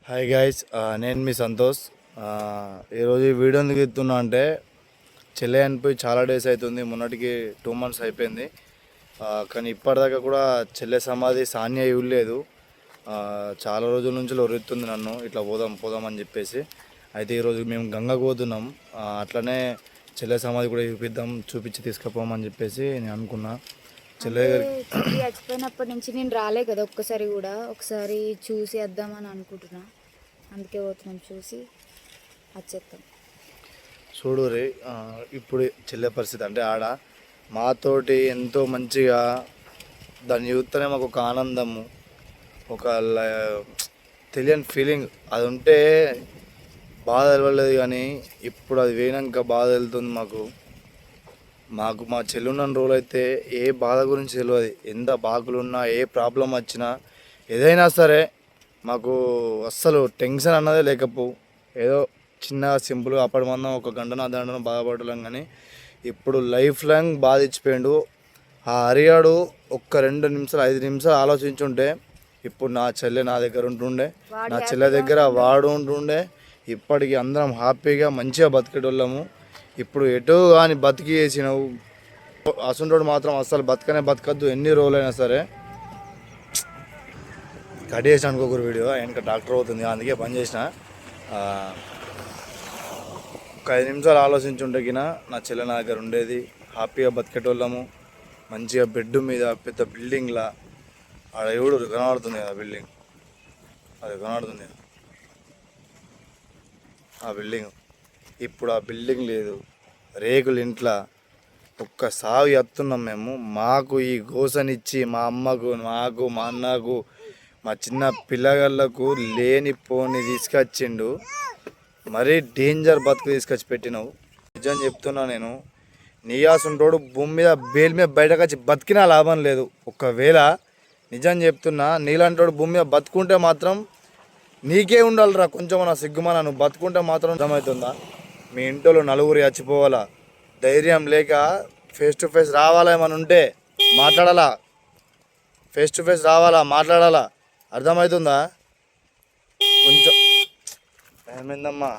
Hi guys, నేను మీ సంతోష్. ఈరోజు ఈ వీడియో ఎందుకు ఎత్తున్నా అంటే చెల్లె అనిపోయి చాలా డేస్ అవుతుంది. మొన్నటికి 2 months అయిపోయింది. కానీ ఇప్పటిదాకా కూడా చెల్లె సమాధి సాన్య ఇవ్వలేదు. చాలా రోజుల నుంచి ఒరుతుంది నన్ను, ఇట్లా పోదాం పోదాం అని చెప్పేసి. అయితే ఈరోజు మేము గంగకు పోతున్నాం. అట్లనే చెల్లె సమాధి కూడా చూపించి తీసుకుపోమని చెప్పేసి నేను అనుకున్నా. చెల్లె చచ్చిపోయినప్పటి నుంచి నేను రాలే కదా ఒక్కసారి కూడా. ఒకసారి చూసి వద్దామని అనుకుంటున్నా, అందుకే పోతున్నాం, చూసి వచ్చేస్తాం. చూడు రే, ఇప్పుడు చెల్లె పరిస్థితి అంటే ఆడ మాతోటి ఎంతో మంచిగా దాన్ని చూస్తేనే మాకు ఒక ఆనందము, ఒక తెలియని ఫీలింగ్ అది ఉంటే బాధ తెలవలేదు. కానీ ఇప్పుడు అది వేయనాక బాధ వెళ్తుంది మాకు. మా చెల్లున్న రోజులు అయితే ఏ బాధ గురించి తెలియదు. ఎంత బాగులున్నా, ఏ ప్రాబ్లం వచ్చినా, ఏదైనా సరే మాకు అస్సలు టెన్షన్ అన్నదే లేకపో. ఏదో చిన్న సింపుల్గా అప్పటి మందం ఒక గంటన దండన బాధపడలేం. కానీ ఇప్పుడు లైఫ్ లాంగ్ బాధ ఇచ్చిపోయాడు. ఆ హరియాడు ఒక్క 2 నిమిషాలు 5 నిమిషాలు ఆలోచించుంటే ఇప్పుడు నా చెల్లె నా దగ్గర ఉంటుండే, నా చెల్లె దగ్గర వాడు ఉంటుండే. ఇప్పటికి అందరం హ్యాపీగా మంచిగా బతికేటోళ్ళము. ఇప్పుడు ఎటో కానీ బతికి చేసినావు. అసంటోడు మాత్రం అస్సలు బతకద్దు ఎన్ని రోజులైనా సరే. కట్ చేసిన అనుకోకూరు వీడియో, వెనక డాక్టర్ అవుతుంది, అందుకే పని చేసిన. ఒక 5 నిమిషాలు ఆలోచించుంటే కినా నా చెల్లె నా దగ్గర ఉండేది. హ్యాపీగా బతికేటోళ్ళము. మంచిగా బెడ్ మీద పెద్ద బిల్డింగ్లా ఆడ ఎవడు కనబడుతుంది కదా బిల్డింగ్, అది కనబడుతుంది ఆ బిల్డింగ్. ఇప్పుడు ఆ బిల్డింగ్ లేదు, రేకులు ఇంట్లో ఒక్క సాగు ఎత్తున్నాం మేము. మాకు ఈ గోసనిచ్చి మా అమ్మకు, మాకు, మా అన్నకు, మా చిన్న పిల్లగాళ్ళకు లేనిపోని తీసుకొచ్చిండు. మరీ డేంజర్ బతుకు తీసుకొచ్చి పెట్టినావు. నిజం చెప్తున్నా, నేను నీయాసుంటోడు భూమి మీద బేల్ మీద బయటకు వచ్చి బతికినా లాభం లేదు. ఒకవేళ నిజం చెప్తున్నా, నీలాంటోడు భూమి మీద బతుకుంటే మాత్రం నీకే ఉండాలిరా కొంచెం నా సిగ్గుమా. నువ్వు బతుకుంటే మాత్రం అర్థమవుతుందా? మీ ఇంట్లో నలుగురు చచ్చిపోవాలా, ధైర్యం లేక ఫేస్ టు ఫేస్ రావాలా, ఏమైనా ఉంటే మాట్లాడాలా, ఫేస్ టు ఫేస్ రావాలా, మాట్లాడాలా, అర్థమవుతుందా? కొంచెం ఏమైందమ్మా,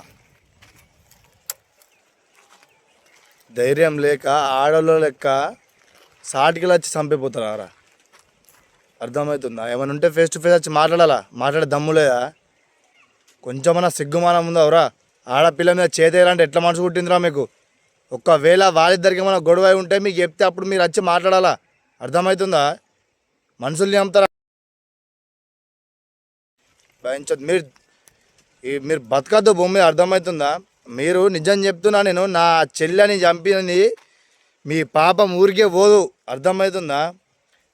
ధైర్యం లేక ఆడలో లెక్క సాటికి వచ్చి చంపిపోతారా? అర్థమవుతుందా? ఏమైనా ఉంటే ఫేస్ టు ఫేస్ వచ్చి మాట్లాడాలా, మాట్లాడే దమ్ము లేదా? కొంచెమన్నా సిగ్గుమానం ఉందా అవరా? ఆడపిల్ల మీద చేతేయాలంటే ఎట్లా మనసు కుట్టిందిరా మీకు? ఒక్కవేళ వాళ్ళిద్దరికి ఏమైనా గొడవ ఉంటే మీకు చెప్తే అప్పుడు మీరు వచ్చి మాట్లాడాలా, అర్థమవుతుందా? మనుషుల్ని చంపుతారా? భయించదు. మీరు బతకద్దు భూమి మీద, అర్థమవుతుందా? మీరు నిజం చెప్తున్నా, నేను నా చెల్లెని చంపినది మీ పాపం ఊరికే పోదు, అర్థమవుతుందా?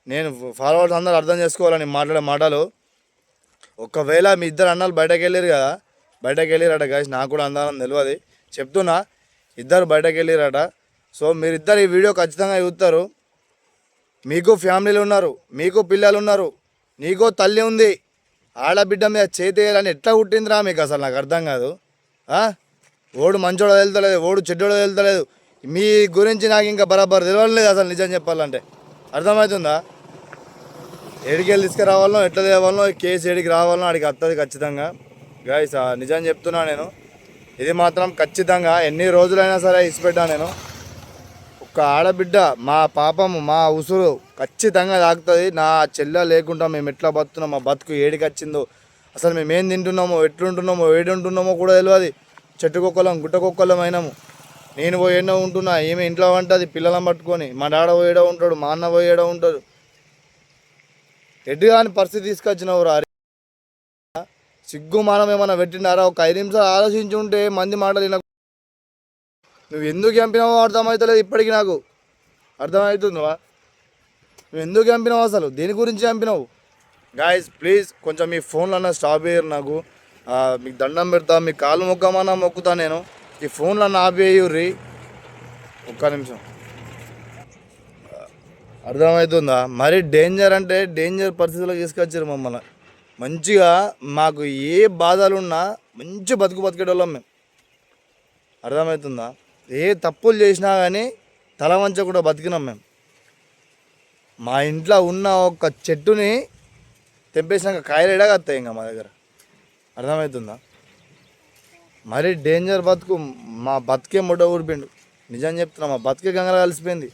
నేను ఫాలోవర్స్ అందరూ అర్థం చేసుకోవాలని మాట్లాడే మాటలు. ఒకవేళ మీ ఇద్దరు అన్నలు బయటకు వెళ్ళారు కదా, బయటకు వెళ్ళిరట గాయస్, నాకు కూడా అందాలని తెలియదు, చెప్తున్నా, ఇద్దరు బయటకు వెళ్ళిరట. సో మీరిద్దరు ఈ వీడియో ఖచ్చితంగా చూస్తారు. మీకు ఫ్యామిలీలు ఉన్నారు, మీకు పిల్లలు ఉన్నారు, నీకో తల్లి ఉంది. ఆడబిడ్డ మీద చేతేయాలని ఎట్లా పుట్టిందిరా మీకు? అసలు నాకు అర్థం కాదు. ఓడు మంచోడో వెళ్తలేదు, ఓడు చెడ్డోడో వెళ్తలేదు. మీ గురించి నాకు ఇంకా బరాబర్ తెలియలేదు అసలు, నిజం చెప్పాలంటే. అర్థమవుతుందా? ఏడికెళ్ళి తీసుకురావాలనో, ఎట్లా తేవాలనో, కేసు ఏడికి రావాలనో అడిగి వస్తుంది ఖచ్చితంగా. గాయస్, నిజం చెప్తున్నా, నేను ఇది మాత్రం ఖచ్చితంగా ఎన్ని రోజులైనా సరే ఇచ్చిపెట్టా. నేను ఒక ఆడబిడ్డ, మా పాపము, మా ఉసురు ఖచ్చితంగా తాకుతుంది. నా చెల్లె లేకుండా మేము ఎట్లా బతున్నాం, మా బతుకు ఏడికి వచ్చిందో, అసలు మేము ఏం తింటున్నామో, ఎట్లుంటున్నామో, ఏడుంటున్నామో కూడా తెలియదు. చెట్టుకొక్కలం గుట్టకొక్కలం అయినాము. నేను పోయేడో ఉంటున్నా, ఏమి ఇంట్లో ఉంటుంది పిల్లలను పట్టుకొని. మా డాడ పోయేడో ఉంటాడు, మా అన్న పోయేడో ఉంటాడు. ఎటు కాని పరిస్థితి తీసుకొచ్చినావు రా. సిగ్గు మానం ఏమన్నా పెట్టినారా? ఒక 5 నిమిషాలు ఆలోచించి ఉంటే మంది మాటలు నాకు. నువ్వు ఎందుకు చంపినావో అర్థమవుతలేదు ఇప్పటికీ నాకు. అర్థమవుతుందా? నువ్వు ఎందుకు చంపినావు, అసలు దేని గురించి చంపినావు? గాయస్ ప్లీజ్ కొంచెం మీ ఫోన్లో అన్న స్టాప్ చేయరు. నాకు మీకు దండం పెడతా, మీ కాలు మొక్కమన్నా మొక్కుతా. నేను ఈ ఫోన్లో అన్న ఆపేయుర్రి ఒక్క నిమిషం. అర్థమవుతుందా? మరీ డేంజర్ అంటే డేంజర్ పరిస్థితుల్లో తీసుకొచ్చారు మమ్మల్ని. మంచిగా మాకు ఏ బాధలున్నా మంచి బతికేటోళ్ళం మేము, అర్థమవుతుందా? ఏ తప్పులు చేసినా కానీ తల వంచకుండా బతికినాం మేము. మా ఇంట్లో ఉన్న ఒక చెట్టుని తెంపేసినాక కాయలు ఎడగస్తాయి ఇంకా మా దగ్గర. అర్థమవుతుందా? మరీ డేంజర్ బతుకు. మా బతుకే ముడ్డ ఊడిపోయిండు. నిజం చెప్తున్నా, మా బతుకే గంగలో కలిసిపోయింది.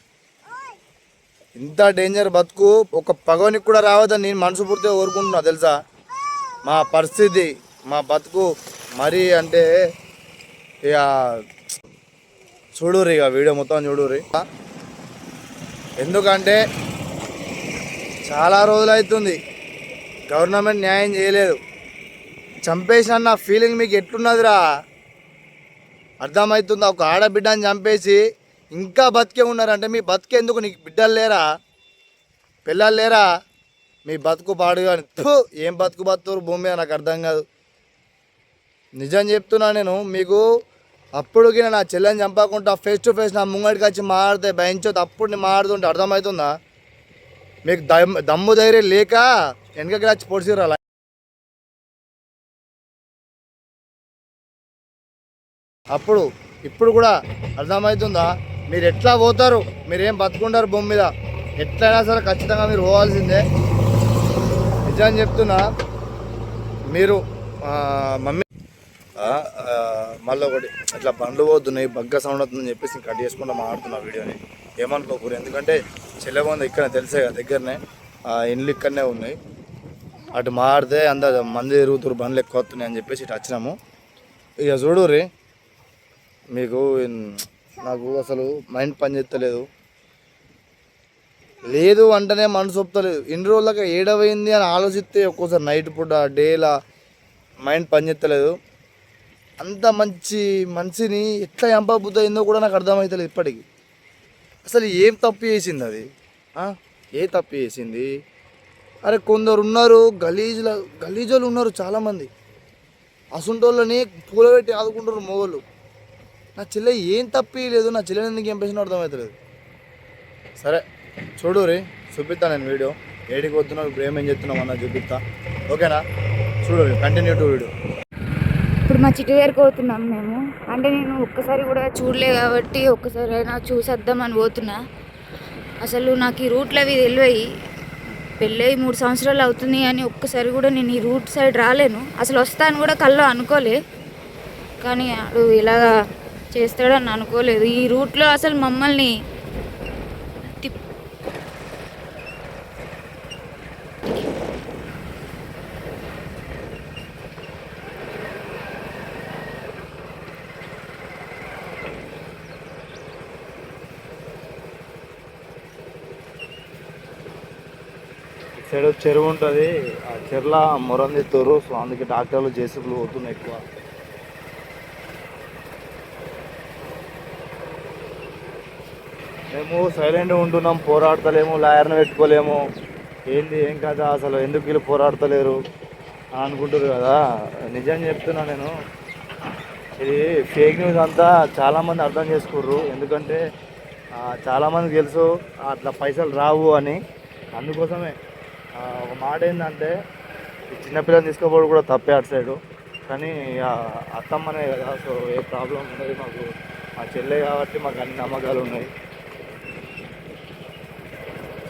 ఇంత డేంజర్ బతుకు ఒక పగవనికి కూడా రావద్దని నేను మనసు పూర్తిగా కోరుకుంటున్నా తెలుసా. మా పరిస్థితి, మా బతుకు మరీ అంటే ఇక చూడుర్రి, ఇక వీడియో మొత్తం చూడుర్రి. ఎందుకంటే చాలా రోజులు అవుతుంది గవర్నమెంట్ న్యాయం చేయలేదు. చంపేసిన నా ఫీలింగ్ మీకు ఎట్లున్నదిరా? అర్థమవుతుందా? ఒక ఆడబిడ్డని చంపేసి ఇంకా బతికే ఉన్నారంటే మీ బతికే ఎందుకు? నీకు బిడ్డలు లేరా? పిల్లలు లేరా? మీ బతుకు పాడు కానీ ఏం బతుకు బతురు భూమి మీద నాకు అర్థం కాదు. నిజం చెప్తున్నా నేను మీకు. అప్పుడుకి నా చెల్లెని చంపకుండా ఫేస్ టు ఫేస్ నా ముంగడికి వచ్చి మాడితే భయించొద్దు. అప్పుడు నేను మాడుతుంటే అర్థమవుతుందా? మీకు దమ్ము ధైర్యం లేక వెనకకి వచ్చి పొడిసిరా. అప్పుడు ఇప్పుడు కూడా అర్థమవుతుందా? మీరు ఎట్లా పోతారు? మీరేం బతుకుంటారు భూమి మీద? ఎట్లయినా సరే ఖచ్చితంగా మీరు పోవాల్సిందే. నిజం చెప్తున్నా. మీరు మమ్మీ మళ్ళీ ఒకటి అట్లా బండ్లు పోతున్నాయి, బగ్గ సౌండ్ అవుతుందని చెప్పేసి కట్ చేసుకుంటూ మాట్లాడుతున్నా వీడియోని. ఏమనుకోకూడదు, ఎందుకంటే చెల్లెబంది ఇక్కడ తెలిసే కదా, దగ్గరనే ఇండ్లు ఇక్కడనే ఉన్నాయి. అటు మాడితే అందరు మంది తిరుగుతురు, బండ్లు ఎక్కువ వస్తున్నాయి అని చెప్పేసి ఇటు వచ్చినాము. ఇక చూడుర్రి, మీకు నాకు అసలు మైండ్ పని చేస్తలేదు. లేదు అంటేనే మనసు ఒప్పుతలేదు. ఇన్ని రోజులకి ఏడవైంది అని ఆలోచిస్తే ఒక్కోసారి నైట్ పూట డేలా మైండ్ పని చేస్తలేదు. అంత మంచి మనిషిని ఎట్లా చంపబుద్దయిందో కూడా నాకు అర్థమవుతలేదు ఇప్పటికి. అసలు ఏం తప్పు చేసింది అది? ఏ తప్పు చేసింది? అరే కొందరు ఉన్నారు గలీజోళ్ళు ఉన్నారు చాలామంది. అసుంటోళ్ళని పూలబెట్టి ఆదుకుంటారు మొగోళ్ళు. నా చెల్లె ఏం తప్పి లేదు, నా చెల్లెని ఎందుకు చంపేసిన అర్థమవుతలేదు. సరే చూడురి, చూపిస్తా నేను వీడియో. ఏడికి వస్తున్నావు, ఇప్పుడు ఏమేం చెప్తున్నావు అన్న చూపిస్తా, ఓకేనా? చూడు, కంటిన్యూ టు వీడియో. ఇప్పుడు మా చిట్టి దగ్గరికి పోతున్నాం మేము. అంటే నేను ఒక్కసారి కూడా చూడలే కాబట్టి ఒక్కసారి అయినా చూసేద్దామని పోతున్నా. అసలు నాకు ఈ రూట్లు అవి తెలివయి, పెళ్ళై 3 సంవత్సరాలు అవుతుంది అని ఒక్కసారి కూడా నేను ఈ రూట్ సైడ్ రాలేను. అసలు వస్తాను కూడా కల్లో అనుకోలే, కానీ అడు ఇలా చేస్తాడని అనుకోలేదు. ఈ రూట్లో అసలు మమ్మల్ని సైడ్ చెరువు ఉంటుంది, ఆ చెరువులో మొరం తెస్తారు. సో అందుకే డాక్టర్లు జేసీబీలు పోతున్నాయి ఎక్కువ. మేము సైలెంట్గా ఉంటున్నాం, పోరాడతలేము, లాయర్ని పెట్టుకోలేము. ఏంది ఏం కదా అసలు ఎందుకు వీళ్ళు పోరాడతలేరు అనుకుంటారు కదా. నిజం చెప్తున్నా నేను, ఇది ఫేక్ న్యూస్ అంతా చాలామంది అర్థం చేసుకుర్రు. ఎందుకంటే చాలామందికి తెలుసు అట్లా పైసలు రావు అని. అందుకోసమే ఒక మాట ఏంటంటే, ఈ చిన్నపిల్లని తీసుకోపోవడం కూడా తప్పే అటు సైడు. కానీ అత్తమ్మనే కదా, సో ఏ ప్రాబ్లం ఉండదు మాకు. మా చెల్లె కాబట్టి మాకు అన్ని నమ్మకాలు ఉన్నాయి.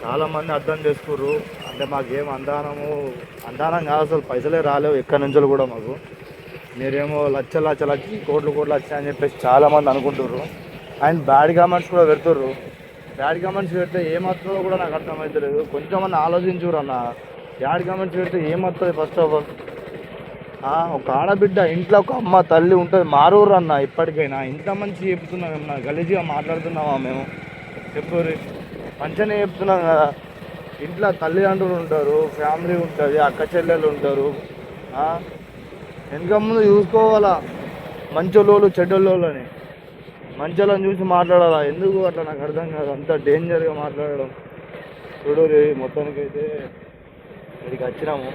చాలామంది అర్థం చేసుకుర్రు. అంటే మాకేం అందానం కాదు, అసలు పైసలే రాలేవు ఎక్కడి నుంచో కూడా మాకు. మీరేమో లక్షలు వచ్చి కోట్లు వచ్చాయని చెప్పేసి చాలామంది అనుకుంటుర్రు. అండ్ బ్యాడ్ కామెంట్స్ కూడా పెడుతుర్రు. బ్యాడ్ కామెంట్స్ పెడితే ఏమవుతుందో కూడా నాకు అర్థమవుతలేదు. కొంచెమన్నా ఆలోచించురు అన్న. బ్యాడ్ కామెంట్స్ పెడితే ఏమవుతుంది? ఫస్ట్ ఆఫ్ ఆల్ ఒక ఆడబిడ్డ ఇంట్లో ఒక అమ్మ తల్లి ఉంటుంది, మారూరు అన్న. ఇప్పటికైనా ఇంత మంచి చెప్తున్నాం, ఏమన్నా గలీజ్గా మాట్లాడుతున్నామా మేము? చెప్పుర్రి, మంచిగానే చెప్తున్నాం కదా. ఇంట్లో తల్లిదండ్రులు ఉంటారు, ఫ్యామిలీ ఉంటుంది, అక్క చెల్లెలు ఉంటారు. వెనక ముందు చూసుకోవాలా, మంచోళ్ళు చెడ్డోళ్ళు అని. మంచోళ్ళని చూసి మాట్లాడాలా. ఎందుకు అట్లా నాకు అర్థం కాదు, అంత డేంజర్గా మాట్లాడడం. చూడు మొత్తానికైతే ఇక్కడికి వచ్చినాము.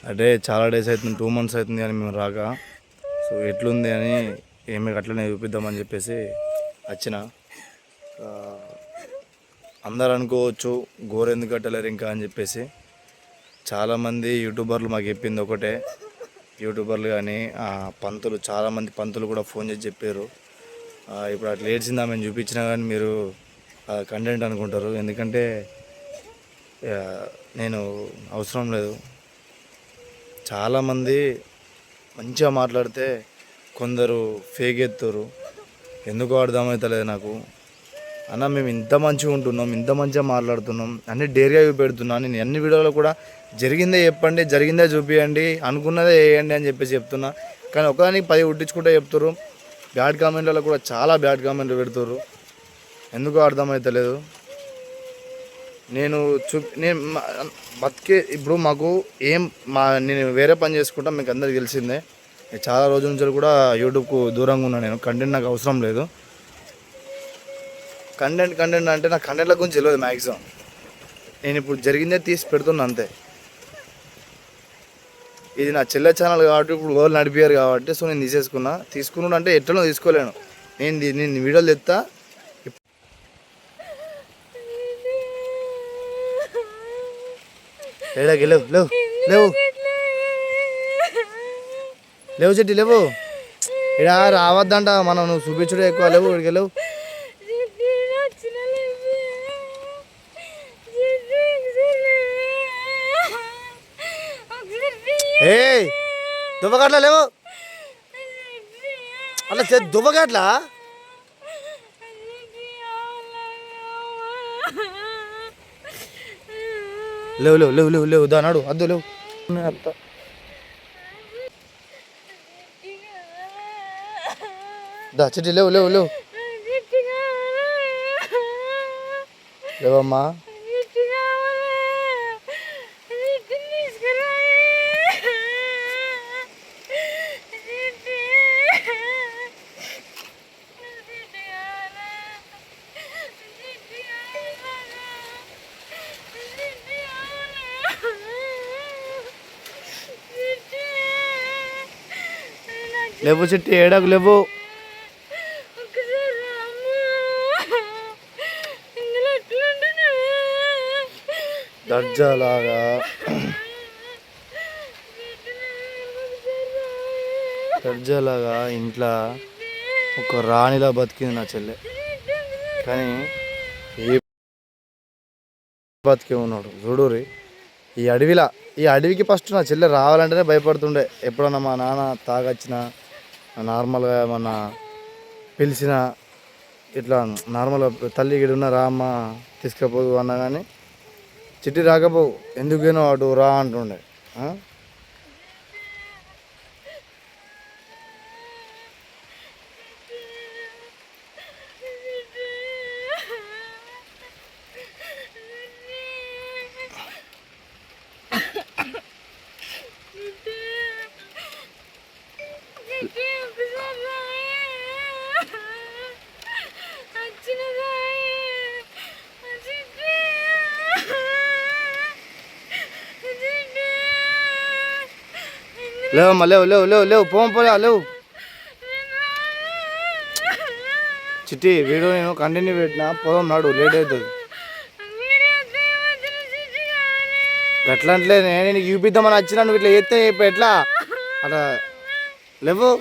అంటే చాలా డేస్ అవుతుంది, 2 months అవుతుంది అని మేము రాక. సో ఎట్లుంది అని ఏమి అట్లనే చూపిద్దామని చెప్పేసి వచ్చిన. అందరు అనుకోవచ్చు గోరెందుకు కట్టలేరు ఇంకా అని చెప్పేసి. చాలామంది యూట్యూబర్లు మాకు చెప్పింది ఒకటే. యూట్యూబర్లు కానీ పంతులు, చాలామంది పంతులు కూడా ఫోన్ చేసి చెప్పారు. ఇప్పుడు అట్లా ఏడ్చిందా మేము చూపించినా కానీ మీరు కంటెంట్ అనుకుంటారు. ఎందుకంటే ఆ, నేను అవసరం లేదు. చాలామంది మంచిగా మాట్లాడితే కొందరు ఫేక్ ఎత్తురు, ఎందుకో అర్థమవుతలేదు నాకు. అన్న మేము ఇంత మంచిగా ఉంటున్నాం, ఇంత మంచిగా మాట్లాడుతున్నాం, అన్ని డేర్గా చూపెడుతున్నాను. నేను అన్ని వీడియోలో కూడా జరిగిందే చెప్పండి, జరిగిందే చూపించండి, అనుకున్నదే వేయండి అని చెప్పేసి చెప్తున్నా. కానీ ఒకదానికి 10 ఉట్టించుకుంటే చెప్తారు. బ్యాడ్ కామెంట్లలో కూడా చాలా బ్యాడ్ కామెంట్లు పెడుతుర్రు, ఎందుకో అర్థమవుతలేదు. నేను బతికే ఇప్పుడు మాకు ఏం నేను వేరే పని చేసుకుంటా, మీకు అందరికి తెలిసిందే. నేను చాలా రోజుల నుంచి కూడా యూట్యూబ్కు దూరంగా ఉన్నాను. నేను కంటెంట్ నాకు అవసరం లేదు. కంటెంట్ అంటే నాకు కంటెంట్ల గురించి తెలియదు మ్యాక్సిమం. నేను ఇప్పుడు జరిగిందే తీసి పెడుతున్నా అంతే. ఇది నా చెల్లె ఛానల్ కాబట్టి ఇప్పుడు వాళ్ళు నడిపారు కాబట్టి సో నేను తీసుకున్నాడు అంటే ఎట్లనో తీసుకోలేను. నేను వీడియోలు తెస్తా. ఏడాకి లేవు లేవు లేవు లేవు చెట్టి లేవు. ఇడా రావద్దంట మనం, నువ్వు చూపించుడే ఎక్కువ. లేవు ఇక్కడికి లేవు. ఏ దుబ్బగట్ల లేవు, అట్లా దుబ్బగట్లా లేవు లేవు లేవు లేవు లేవు దానాడు అద్దు లేవు. దా చెట్టి లేవు లేవు లేవు లేవమ్మా. లేవు చెట్టి ఏడాకు లేవు. దర్జాలాగా ఇంట్లో ఒక రాణిలా బతికింది నా చెల్లె. కానీ ఏ బతికే ఉన్నాడు చూడురి ఈ అడవికి ఫస్ట్ నా చెల్లె రావాలంటేనే భయపడుతుండే. ఎప్పుడన్నా మా నాన్న తాగొచ్చినా, నార్మల్గా ఏమన్నా పిలిచిన, ఇట్లా నార్మల్గా తల్లి గిడున్న రా అమ్మ తీసుకుపోదు అన్నా కానీ చిట్టి రాకపోవు, ఎందుకేనో అటు రా అంటుండే. లేవమ్మా లేవు లేవు లేవు లేవు పోలే లేవు. చిట్టి వీడియో నేను కంటిన్యూ పెట్టినా, పోదాం నాడు, లేట్ అవుతుంది. గట్లా అంటే నేను నీకు చూపిద్దామని వచ్చినా, నువ్వు ఇట్లా చేస్తే ఎట్లా అట్లా లేవు.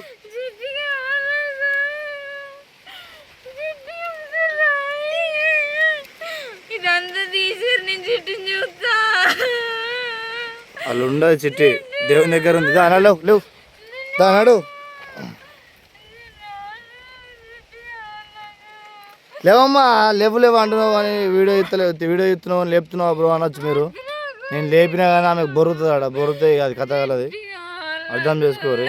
వాళ్ళు ఉండదు చిట్టి, దేవుని దగ్గర ఉంది. దానాడు లేవు, దానాడు లేవమ్మా లేవు అంటున్నావు అని వీడియో ఎత్తున్నావు అని లేపుతున్నావు బ్రో అనొచ్చు మీరు. నేను లేపినా కానీ ఆమెకు బొరుతుంది, ఆడ బొరుతే అది కథ కలది, అర్థం చేసుకోరు.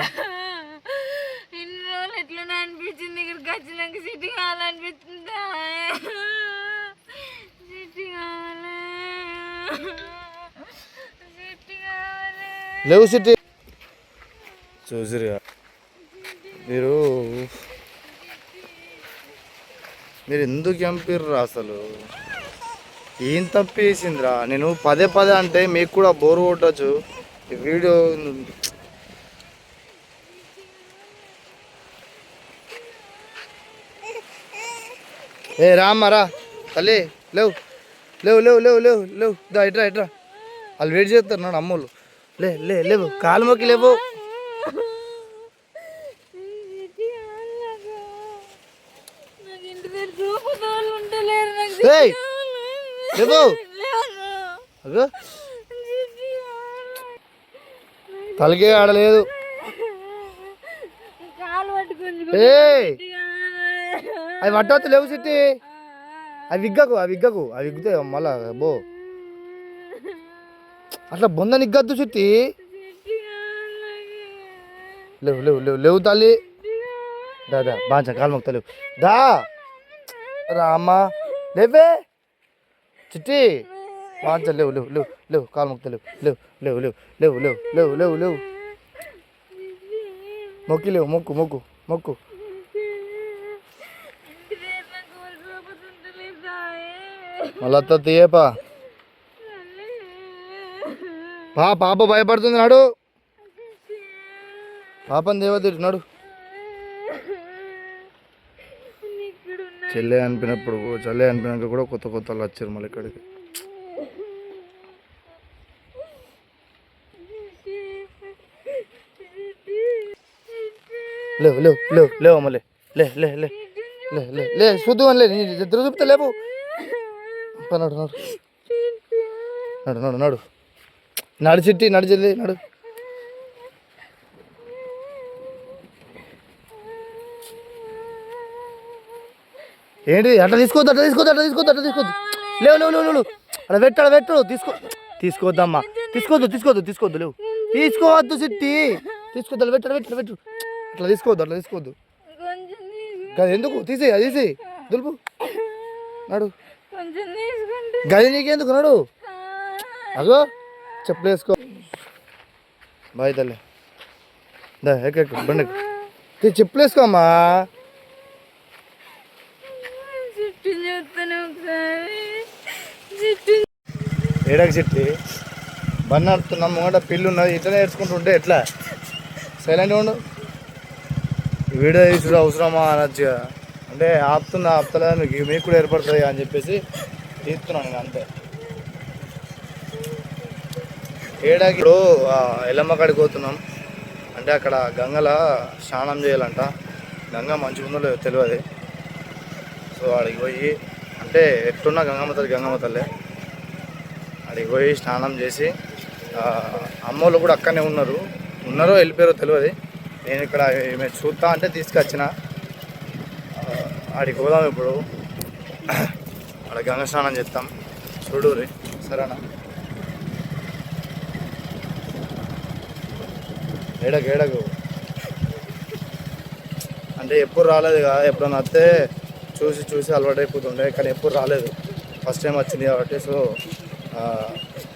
లేవు సిటీ చూసిరుగా మీరు ఎందుకు చంపిర్రు అసలు? ఏం తప్పేసిందిరా? నేను పదే అంటే మీకు కూడా బోరు కొట్టచ్చు ఈ వీడియో. ఏ రామ్మారా తల్లి లేవు లేవు లేవు లేవు లేవు లేవు దా ఇట్రా వాళ్ళు వెయిట్ చేస్తారు నాడు అమ్మోళ్ళు. లేవు కాలు మొక్కి లేవు. లేవు అగో తలకే ఆడలేదు. ఏ అవి పట్టవద్దు లేవు సిట్టి, అవి విగ్గకు అవి విగ్గుతాయి మళ్ళా బో. అట్లా బొంద నిగ్గద్దు సిట్టి. లేవు లేవు లేవు లేవు తల్లి. దా బాగా కాలు మొక్తలేవు. దా రామ్మా లేవే చిట్టి. బాగా లేవు లేవు లేవు లేవు కాలు మొక్తలేవు. లేవు లేవు లేవు లేవు లేవు లేవు లేవు లేవు మొక్కి లేవు. మొక్కు మొక్కు మొక్కు. మళ్ళా తీయపా. పాప భయపడుతుంది నాడు. పాపని దేవతీరు నాడు. చెల్లె అనిపినాక కూడా కొత్త వాళ్ళు వచ్చారు మళ్ళీ ఇక్కడికి. లేవు లేవు లేవు లేవు అమ్మ. లే లే లే లే లే లే లే చూద్దు అని. లే ఇద్దరు చూపితే లేవు. నడు నడు నడు నడు నడు నడు చిట్టి నడు చెల్లి నడు. ఏంటి అట్లా తీసుకోవద్దు లేవు లేవు లేవు లేవు అలా పెట్టు తీసుకోవద్దమ్మా. తీసుకోవద్దు లేవు తీసుకోవద్దు చిట్టి. తీసుకోవద్దు అలా పెట్టు అట్లా తీసుకోవద్దు. ఎందుకు తీసి దులుపు నడు. గది నీకెందుకు నడు. అగో చెప్పులు వేసుకో. బాయ్ తల్లి. దా ఎక్క బండి చెప్పులు వేసుకో అమ్మా. ఏడాకి చెట్టి బండి నడుపుతున్నాం. ముంగట పిల్లు ఉన్నది. ఇట్లా నేర్చుకుంటుంటే ఎట్లా సైలెంట్గా ఉండు. వీడియో తీసుడు అవసరమా అనొచ్చుగా. అంటే ఆపుతలేదా మీకు కూడా ఏర్పడుతుంది అని చెప్పేసి తీస్తున్నాను నేను అంతే. ఏడాకి ఇప్పుడు ఎల్లమ్మ కాడికి పోతున్నాం. అంటే అక్కడ గంగల స్నానం చేయాలంట. గంగ మంచిగా ఉందో లేదో తెలియదు. సో అడిగి పోయి అంటే ఎట్లున్నా గంగమ్మ తల్లి అడిగి పోయి స్నానం చేసి అమ్మోళ్ళు కూడా అక్కడనే ఉన్నారో వెళ్ళిపోయారో తెలియదు. నేను ఇక్కడ మేము చూస్తా అంటే తీసుకొచ్చిన. ఆడికి పోదాం ఇప్పుడు. అక్కడ గంగ స్నానం చేస్తాం చూడూరి. సరేనా? ఏడకు అంటే ఎప్పుడు రాలేదు కదా. ఎప్పుడన్నా వస్తే చూసి అలవాటు అయిపోతుండే. కానీ ఎప్పుడు రాలేదు. ఫస్ట్ టైం వచ్చింది కాబట్టి సో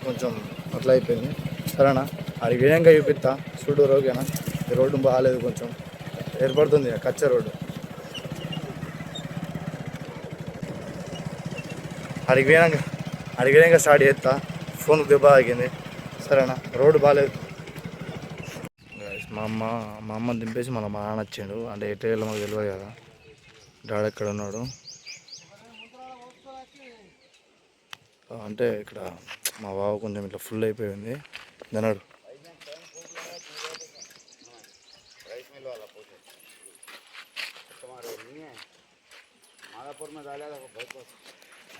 కొంచెం అట్లా అయిపోయింది. సరేనా? అది వినయంగా చూపిస్తా చూడూరు. ఓకేనా? ఈ రోడ్డు బాగాలేదు, కొంచెం ఏర్పడుతుంది కచ్చ రోడ్డు. అడిగినాక స్టార్ట్ చేస్తా. ఫోన్కి దెబ్బ ఆగింది. సరేనా? రోడ్డు బాగాలేదు. మా అమ్మ దింపేసి మా నాన్న వచ్చిండు. అంటే ఎటు వెళ్ళి మాకు తెలియదు కదా. డాడీ ఎక్కడ ఉన్నాడు అంటే ఇక్కడ మా బావ కొంచెం ఇట్లా ఫుల్ అయిపోయింది. దన్నాడు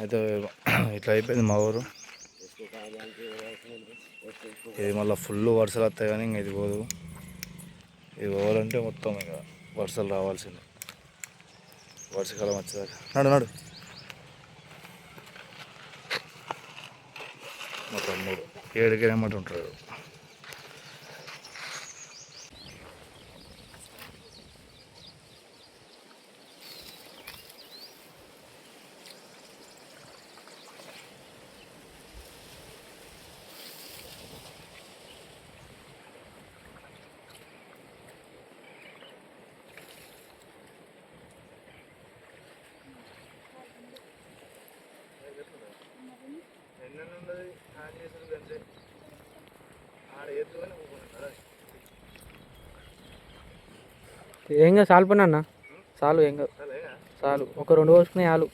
అయితే ఇట్లా అయిపోయింది మా ఊరు. ఇది మళ్ళీ ఫుల్ వర్షాలు వస్తాయి కానీ ఇంక ఇది పోదు. ఇది పోవాలంటే మొత్తం ఇక వర్షాలు రావాల్సిందే. వర్షాకాలం వచ్చేదాకా నడు. మా తమ్ముడు 7 కిలోమీటర్లు ఉంటాడు. ఏం కాదు చాలు పని అన్న. చాలు ఏం కాదు. చాలు ఒక 2 పోసుకునే చాలు.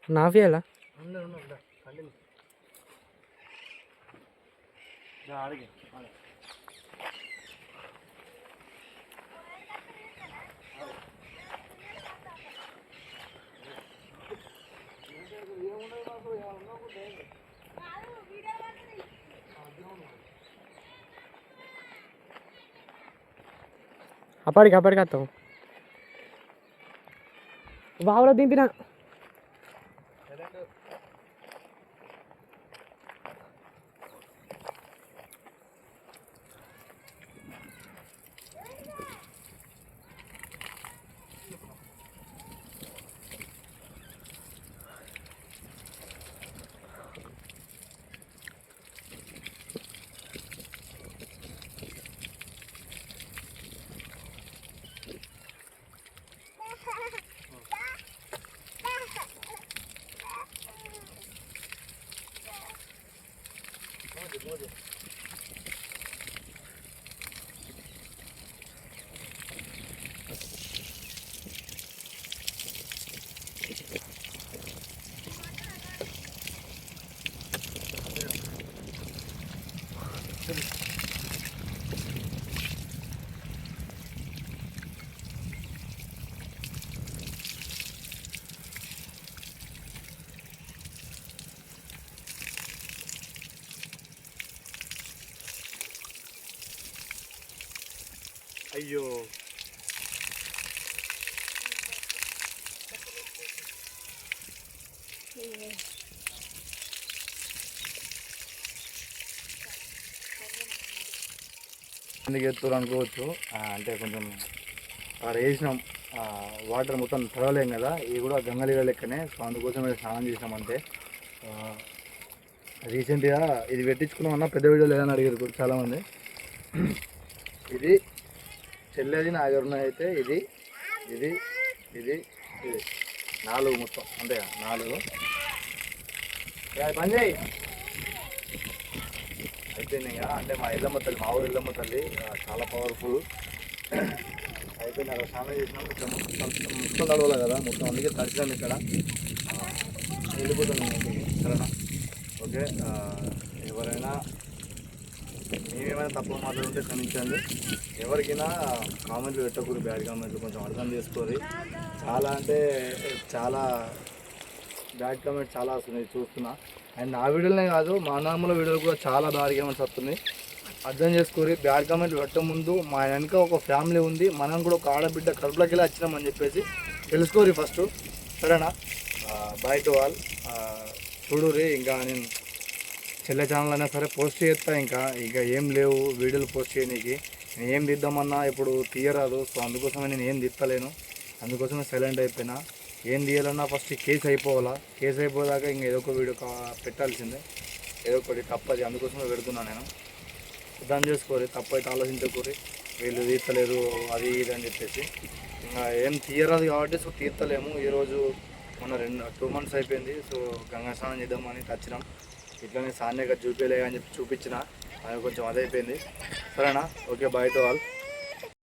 నాఫియాలా అప్పటికి వస్తాం బావులో దింపిన అయ్యో ఎందుకు ఎత్తురు అనుకోవచ్చు. అంటే కొంచెం వేసినాం వాటర్ మొత్తం తడవలేం కదా, ఇవి కూడా గంగలీల లెక్కనే. సో అందుకోసం స్నానం చేసినామంటే రీసెంట్గా ఇది పెట్టించుకున్నామన్నా పెద్ద వీడియోలు ఏదైనా అడిగారు చాలామంది. ఇది చెల్లేది నా దగ్గర ఉన్నాయి అయితే ఇది ఇది ఇది ఇది 4 మొత్తం అంతే 4 పని చేయి అయిపోయింది. ఇంకా అంటే మా ఇల్లమ్మ తల్లి, మా ఊరు ఇల్లమ్మ తల్లి చాలా పవర్ఫుల్. అయిపోయింది అక్కడ స్నానం చేసినాం. ఇక్కడ మొత్తం తడవలే కదా మొత్తం, అందుకే తడిచినాం ఇక్కడ. వెళ్ళిపోతాం ఇంటికి సరేనా. ఓకే ఎవరైనా మేమేమైనా తప్పు మాట్లాడుంటే క్షమించండి. ఎవరికైనా కామెంట్లు పెట్టకూడదు, బ్యాడ్ కామెంట్లు కొంచెం అర్థం చేసుకోవాలి. చాలా అంటే చాలా బ్యాడ్ కామెంట్స్ చాలా వస్తున్నాయి చూస్తున్నా. అండ్ నా వీడియోలనే కాదు మా నార్మల్ వీడియోలు కూడా చాలా బ్యాడ్ కామెంట్స్ వస్తున్నాయి, అర్థం చేసుకోరి. బ్యాడ్ కామెంట్లు పెట్టే ముందు మా వెనక ఒక ఫ్యామిలీ ఉంది, మనం కూడా ఒక ఆడబిడ్డ కడుపులోకి వెళ్ళి వచ్చినామని చెప్పేసి తెలుసుకోరి ఫస్ట్ సరేనా. Bye to all. చూడురి ఇంకా నేను చెల్లె ఛానల్ అయినా సరే పోస్ట్ చేస్తా, ఇంకా ఏం లేవు వీడియోలు పోస్ట్ చేయడానికి. నేను ఏం తీద్దామన్నా ఇప్పుడు తీయరాదు. సో అందుకోసమే నేను ఏం తీస్తలేను, అందుకోసమే సైలెంట్ అయిపోయినా. ఏం తీయాలన్నా ఫస్ట్ కేసు అయిపోవాలా, కేసు అయిపోయాక ఇంకా ఏదో ఒక వీడియో పెట్టాల్సిందే, ఏదో ఒకటి తప్పది. అందుకోసమే పెడుతున్నాను నేను. అర్థం చేసుకోరి, తప్పైతే ఆలోచించకూరి. వీళ్ళు తీస్తలేరు అది ఇది అని చెప్పేసి ఇంకా ఏం తీయరాదు కాబట్టి సో తీర్తలేము. ఈరోజు మొన్న 2 months అయిపోయింది. సో గంగా స్నానం చేద్దామని వచ్చినాం. ఇట్లనే సాన్యగా చూపించలే అని చెప్పి చూపించిన, అది కొంచెం అదైపోయింది సరేనా. Okay by to all.